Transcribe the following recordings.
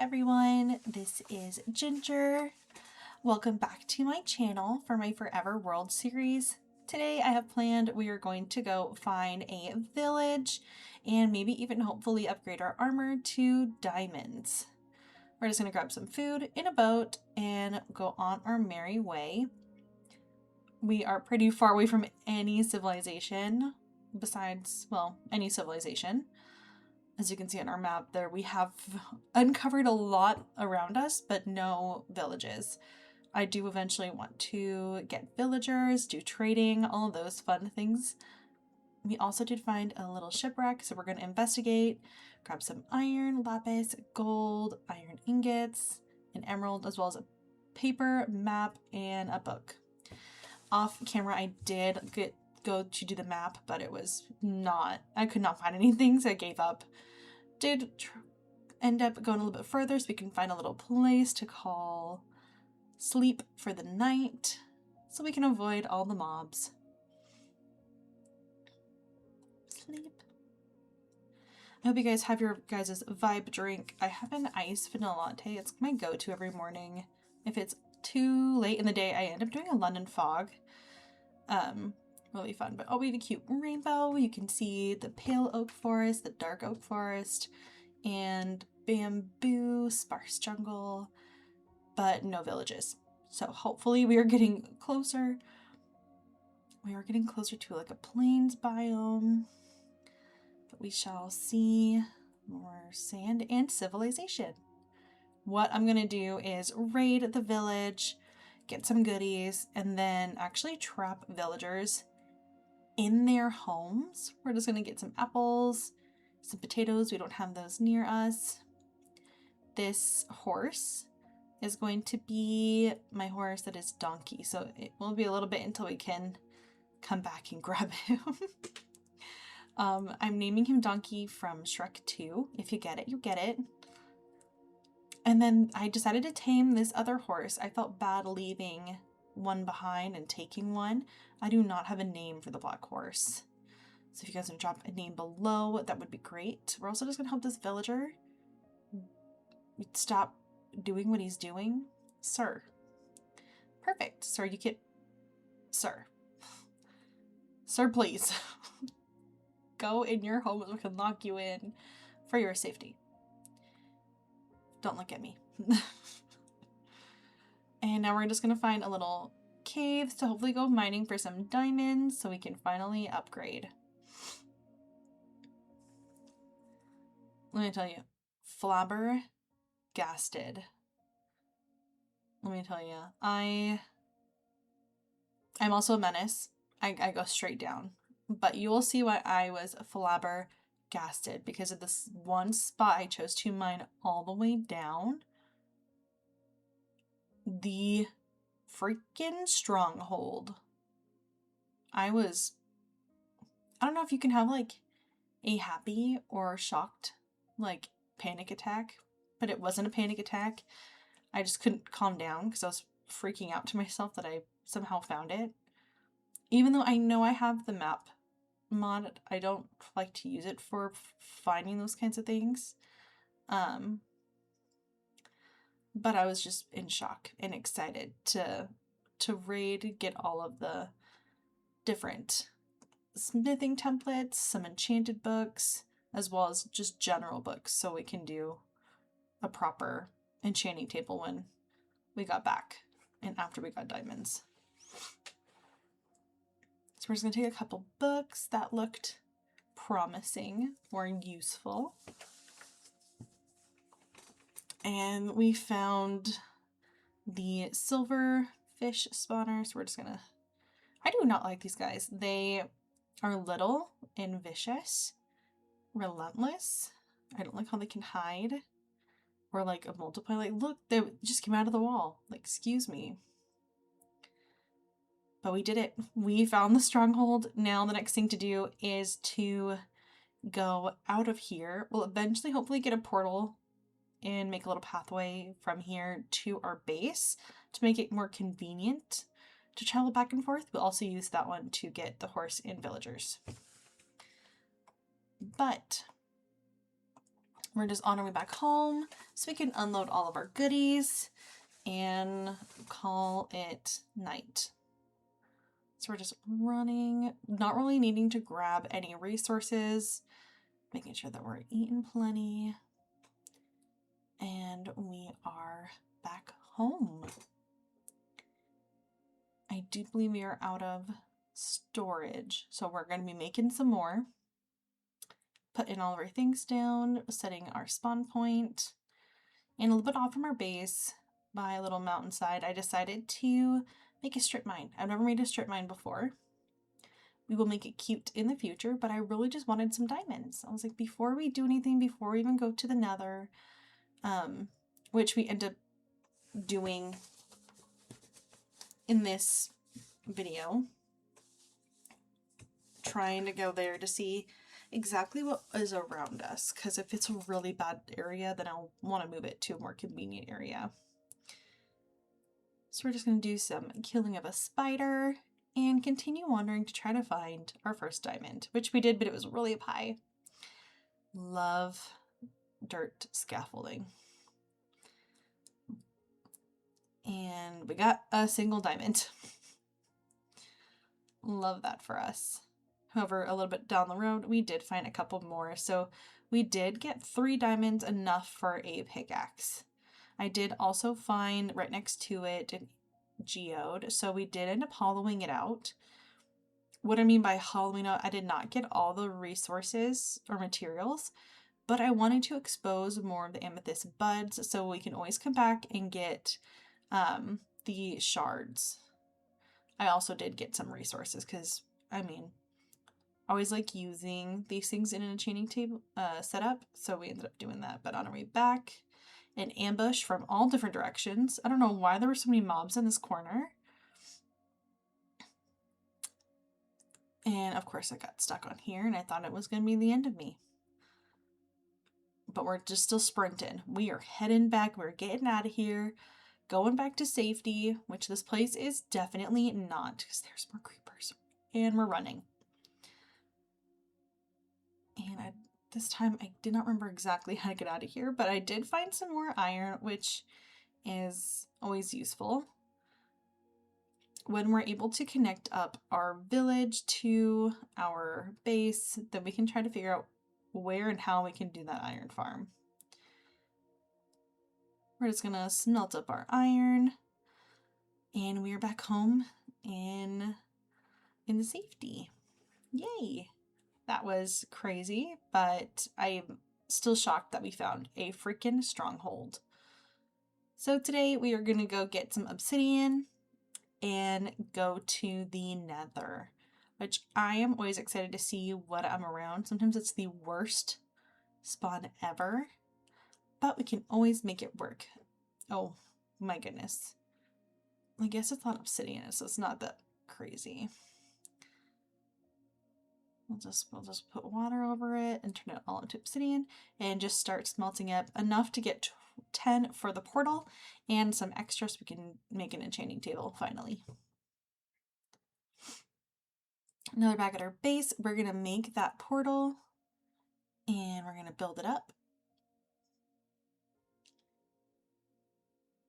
everyone, this is Ginger. Welcome back to my channel for my Forever World series. Today I have planned we are going to go find a village and maybe even hopefully upgrade our armor to diamonds. We're just going to grab some food in a boat and go on our merry way. We are pretty far away from any civilization besides, well, any civilization. As you can see on our map there, we have uncovered a lot around us, but no villages. I do eventually want to get villagers, do trading, all of those fun things. We also did find a little shipwreck, so we're going to investigate, grab some iron, lapis, gold, iron ingots, an emerald, as well as a paper, map, and a book. Off camera, I did go to do the map, but it was not, I could not find anything, so I gave up. Did end up going a little bit further so we can find a little place to call sleep for the night so we can avoid all the mobs. Sleep. I hope you guys have your guys' vibe drink. I have an iced vanilla latte. It's my go-to every morning. If it's too late in the day, I end up doing a London fog. Really fun. But oh, we have a cute rainbow. You can see the pale oak forest, the dark oak forest, and bamboo, sparse jungle, but no villages. So hopefully we are getting closer. We are getting closer to like a plains biome, but we shall see more sand and civilization. What I'm gonna do is raid the village, get some goodies, and then actually trap villagers in their homes. We're just gonna get some apples, some potatoes. We don't have those near us. This horse is going to be my horse that is donkey, so it will be a little bit until we can come back and grab him. I'm naming him Donkey from Shrek 2. If you get it, you get it. And then I decided to tame this other horse. I felt bad leaving one behind and taking one. I do not have a name for the black horse. So if you guys want to drop a name below, that would be great. We're also just going to help this villager stop doing what he's doing. Sir. Perfect. Sir, you can... Sir. Sir, please. Go in your home so we can lock you in for your safety. Don't look at me. And now we're just going to find a little cave to hopefully go mining for some diamonds so we can finally upgrade. Let me tell you, flabbergasted. Let me tell you, I'm also a menace. I go straight down, but you will see why I was flabbergasted because of this one spot I chose to mine all the way down. The freaking stronghold. I don't know if you can have like a happy or shocked like panic attack, but it wasn't a panic attack. I just couldn't calm down because I was freaking out to myself that I somehow found it. Even though I know I have the map mod, I don't like to use it for finding those kinds of things. But I was just in shock and excited to raid, get all of the different smithing templates, some enchanted books, as well as just general books so we can do a proper enchanting table when we got back and after we got diamonds. So we're just going to take a couple books that looked promising or useful. And we found the silver fish spawner. So we're just gonna... I do not like these guys. They are little and vicious. Relentless. I don't like how they can hide. Or like a multiply. Like, look, they just came out of the wall. Like, excuse me. But we did it. We found the stronghold. Now the next thing to do is to go out of here. We'll eventually hopefully get a portal and make a little pathway from here to our base to make it more convenient to travel back and forth. We'll also use that one to get the horse and villagers. But we're just on our way back home so we can unload all of our goodies and call it night. So we're just running, not really needing to grab any resources, making sure that we're eating plenty, and we are back home. I do believe we are out of storage, so we're going to be making some more, putting all of our things down, setting our spawn point, and a little bit off from our base by a little mountainside, I decided to make a strip mine. I've never made a strip mine before. We will make it cute in the future, but I really just wanted some diamonds. I was like, before we do anything, before we even go to the nether, which we end up doing in this video, trying to go there to see exactly what is around us, because if it's a really bad area, then I'll want to move it to a more convenient area. So we're just going to do some killing of a spider and continue wandering to try to find our first diamond, which we did, but it was really up high. Love dirt scaffolding. And we got a single diamond. Love that for us. However, a little bit down the road, we did find a couple more. So we did get 3 diamonds, enough for a pickaxe. I did also find right next to it an geode, so we did end up hollowing it out. What I mean by hollowing out, I did not get all the resources or materials, but I wanted to expose more of the amethyst buds so we can always come back and get the shards. I also did get some resources because, I mean, I always like using these things in an enchanting table setup, so we ended up doing that. But on our way back, an ambush from all different directions. I don't know why there were so many mobs in this corner. And of course I got stuck on here and I thought it was going to be the end of me. But we're just still sprinting. We are heading back. We're getting out of here. Going back to safety, which this place is definitely not, because there's more creepers. And we're running. And this time I did not remember exactly how to get out of here, but I did find some more iron, which is always useful. When we're able to connect up our village to our base, then we can try to figure out where and how we can do that iron farm. We're just gonna smelt up our iron, and we're back home in the safety. Yay! That was crazy, but I'm still shocked that we found a freaking stronghold. So today we are gonna go get some obsidian and go to the nether, which I am always excited to see what I'm around. Sometimes it's the worst spawn ever, but we can always make it work. Oh my goodness. I guess it's not obsidian, so it's not that crazy. We'll just put water over it and turn it all into obsidian and just start smelting up enough to get 10 for the portal and some extra so we can make an enchanting table finally. Now we're back at our base. We're going to make that portal and we're going to build it up.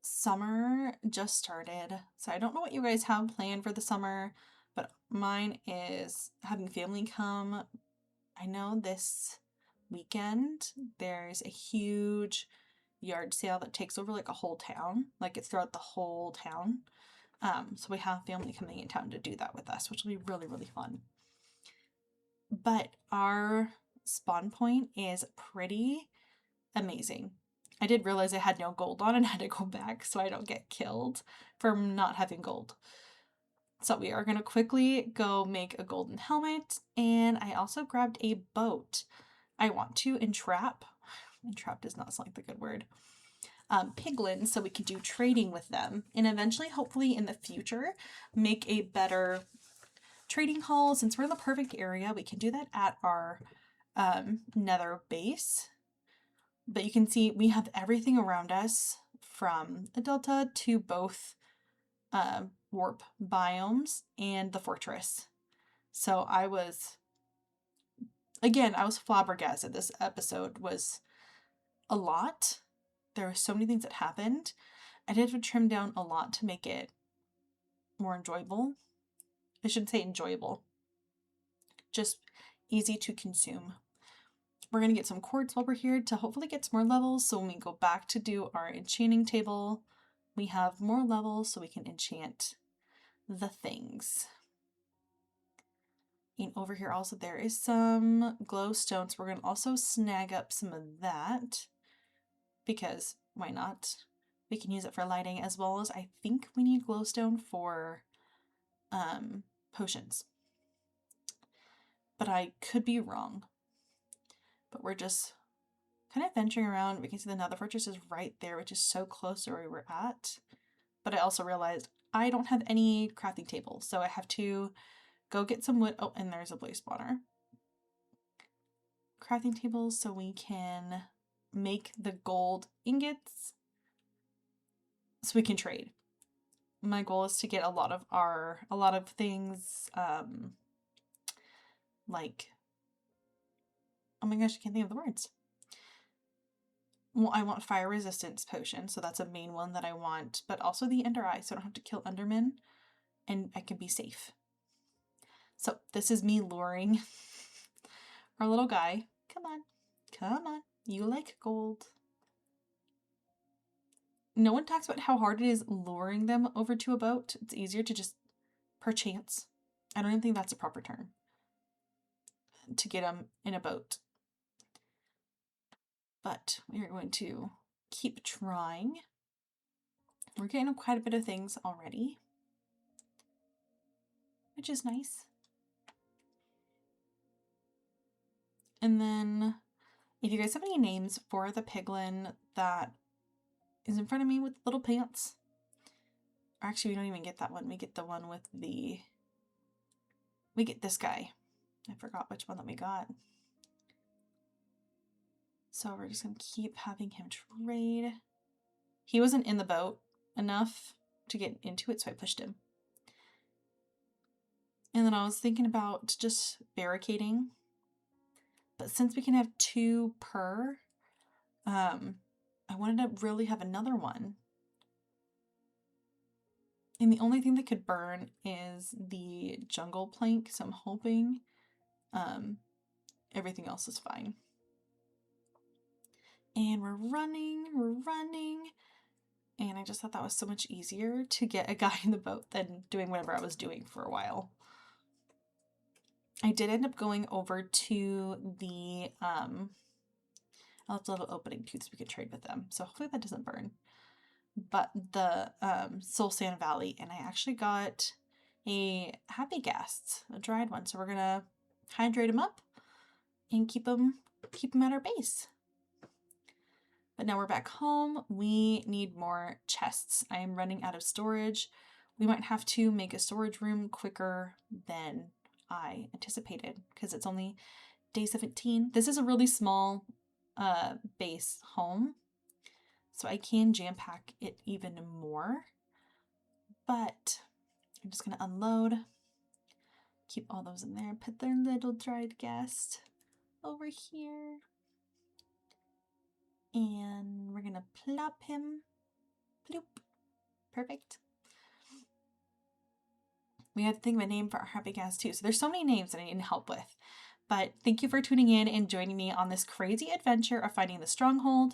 Summer just started, so I don't know what you guys have planned for the summer, but mine is having family come. I know this weekend there's a huge yard sale that takes over like a whole town, like it's throughout the whole town. So we have family coming in town to do that with us, which will be really, really fun. But our spawn point is pretty amazing. I did realize I had no gold on and had to go back so I don't get killed for not having gold. So we are going to quickly go make a golden helmet, and I also grabbed a boat. I want to entrap does not sound like the good word, piglins so we can do trading with them, and eventually, hopefully in the future, make a better trading hall. Since we're in the perfect area, we can do that at our nether base. But you can see we have everything around us from the delta to both warp biomes and the fortress. So I was flabbergasted. This episode was a lot. There were so many things that happened. I did have to trim down a lot to make it more enjoyable. I shouldn't say enjoyable, just easy to consume. We're going to get some quartz while we're here to hopefully get some more levels, so when we go back to do our enchanting table, we have more levels so we can enchant the things. And over here also there is some glowstone, so we're going to also snag up some of that, because why not? We can use it for lighting, as well as I think we need glowstone for potions. But I could be wrong. But we're just kind of venturing around. We can see the Nether Fortress is right there, which is so close to where we were at. But I also realized I don't have any crafting tables, so I have to go get some wood. Oh, and there's a blaze spawner. Crafting tables so we can make the gold ingots so we can trade. My goal is to get a lot of things, like, oh my gosh, I can't think of the words. Well, I want fire resistance potion, so that's a main one that I want, but also the Ender Eye, so I don't have to kill Endermen, and I can be safe. So this is me luring our little guy. Come on, come on, you like gold. No one talks about how hard it is luring them over to a boat. It's easier to just, perchance, I don't even think that's a proper term, to get them in a boat. But we are going to keep trying. We're getting quite a bit of things already, which is nice. And then if you guys have any names for the piglin that is in front of me with little pants, or actually we don't even get that one, we get the one with the, we get this guy. I forgot which one that we got. So we're just going to keep having him trade. He wasn't in the boat enough to get into it, so I pushed him. And then I was thinking about just barricading. But since we can have 2 per, I wanted to really have another one. And the only thing that could burn is the jungle plank, so I'm hoping everything else is fine. And we're running, and I just thought that was so much easier to get a guy in the boat than doing whatever I was doing for a while. I did end up going over to the, I'll have a little opening too so we could trade with them, so hopefully that doesn't burn. But the Soul Sand Valley, and I actually got a Happy Ghast, a dried one, so we're gonna hydrate them up and keep them at our base. But now we're back home. We need more chests. I am running out of storage. We might have to make a storage room quicker than I anticipated because it's only day 17. This is a really small base home, so I can jam pack it even more. But I'm just gonna unload, keep all those in there, put their little dried guest over here. And we're gonna plop him. Bloop. Perfect. We had to think of a name for our Happy Ghast too. So there's so many names that I need help with. But thank you for tuning in and joining me on this crazy adventure of finding the stronghold,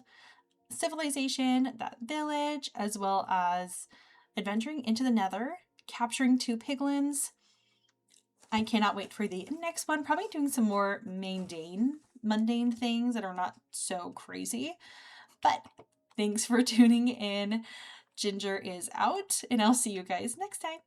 civilization, that village, as well as adventuring into the Nether, capturing 2 piglins. I cannot wait for the next one. Probably doing some more mundane things that are not so crazy. But thanks for tuning in. Ginger is out, and I'll see you guys next time.